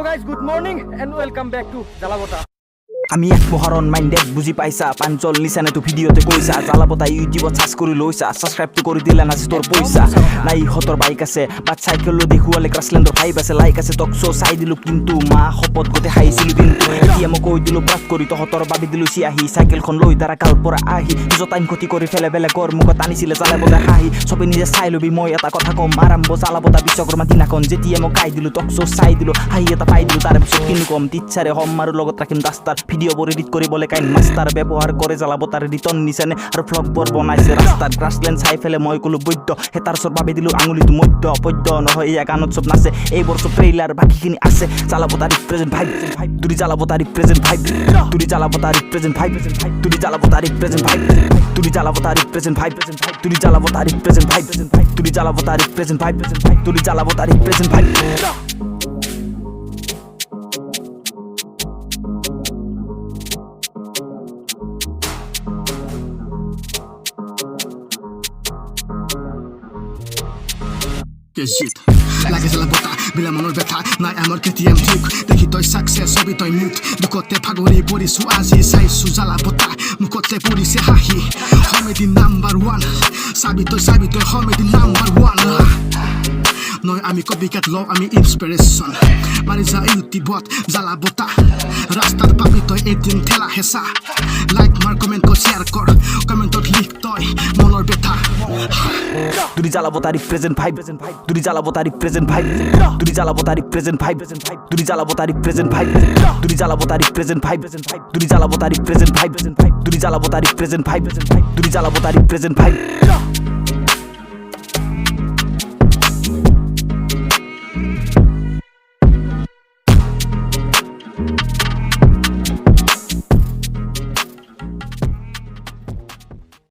So guys, good morning and welcome back to Jalabota. আমি এক মহারণ minded বুঝি পাইছা পাঞ্চল নিছানে তো ভিডিওতে কইছা জ্বালাপতা ইউটিউবত সার্চ কৰি লৈছা সাবস্ক্রাইব তো কৰি দিলা না তোর পয়সা নাই হতৰ বাইক আছে বা সাইকেল দেখুৱালে ক্ৰাছলেণ্ডৰ 5 আছে লাইক আছে টক শো চাই দিলো কিন্তু মা শপত গতে হাইছিলো কিন্তু এতিয়া মই কৈ দিলো ব্ৰাক কৰি তহতৰ বাবি দিলো চিয়াহি সাইকেলখন লৈ তাৰা কাল পৰা আহি নিজ টাইম ক্ষতি কৰি ফেলে বেলে গৰ মুখত আনিছিলে জ্বালাপতা হাহি সবে নিজে চাই লবি মই এটা কথা কম আৰম্ভ জ্বালাপতা বিশ্বকৰ্মা দিনাখন যেতিয়া মই কাই দিলো টক শো চাই দিলো হাহি এটা পাই দিলো তাৰে পিছত কিনো কম টিচাৰে হম আৰু লগত ৰাখিম দাস্তাৰ ভিডিও বোৰ এডিট কৰি বলে কাইন মাস্টাৰ ব্যৱহাৰ কৰে জ্বালাপতাৰ ৰিটন নিছানে আৰু ফ্লগ বৰ বনাইছে ৰাস্তাত গ্ৰাছলেণ্ড চাই ফেলে মই কলো বৈদ্য হেতাৰ সৰ বাবে দিলো আঙুলিটো মধ্য পদ্য নহয় এই গানত সব নাচে এই বৰ্ষ ট্ৰেইলাৰ বাকিখিনি আছে জ্বালাপতা ৰিপ্ৰেজেন্ট ভাইব তুৰি জ্বালাপতা ৰিপ্ৰেজেন্ট ভাইব তুৰি জ্বালাপতা ৰিপ্ৰেজেন্ট ভাইব তুৰি জ্বালাপতা ৰিপ্ৰেজেন্ট ভাইব তুৰি জ্বালাপতা ৰিপ্ৰেজেন্ট ভাইব তুৰি জ্বালাপতা ৰিপ্ৰেজেন্ট ভাইব তুৰি জ্বালাপতা ৰিপ্ৰেজেন্ট ভাইব তুৰি জ্বালাপতা ৰিপ্ৰেজেন্ট ভাইব Shit লাগে জ্বালাপতা বিলা মনৰ ব্যথা নাই আমাৰ কেতিয়াম ঠিক দেখি তই সাকসেছ হবি তই মিউট দুকতে ভাগৰি পৰিছো আজি চাইছো জ্বালাপতা মুখতে পৰিছে হাঁহি কমেডি নাম্বাৰ 1 চাবি তই কমেডি নাম্বাৰ 1 নয় আমি কপিকেট লওঁ আমি ইনস্পিৰেশ্যন মাৰি যা ইউটিউবত জ্বালাপতা ৰাস্তাত পাবি তই এদিন ঠেলা হেঁচা লাইক মাৰ কমেণ্ট কৰ শ্বেয়াৰ কৰ কমেণ্টত লিখ তই মনৰ ব্যথা তুৰি জ্বালাপতা ৰিপ্ৰেজেন্ট ভাইব তুৰি জ্বালাপতা ৰিপ্ৰেজেন্ট ভাইব তুৰি জ্বালাপতা ৰিপ্ৰেজেন্ট ভাইব তুৰি জ্বালাপতা ৰিপ্ৰেজেন্ট ভাইব তুৰি জ্বালাপতা ৰিপ্ৰেজেন্ট ভাইব তুৰি জ্বালাপতা ৰিপ্ৰেজেন্ট ভাইব তুৰি জ্বালাপতা ৰিপ্ৰেজেন্ট ভাইব তুৰি জ্বালাপতা ৰিপ্ৰেজেন্ট ভাইব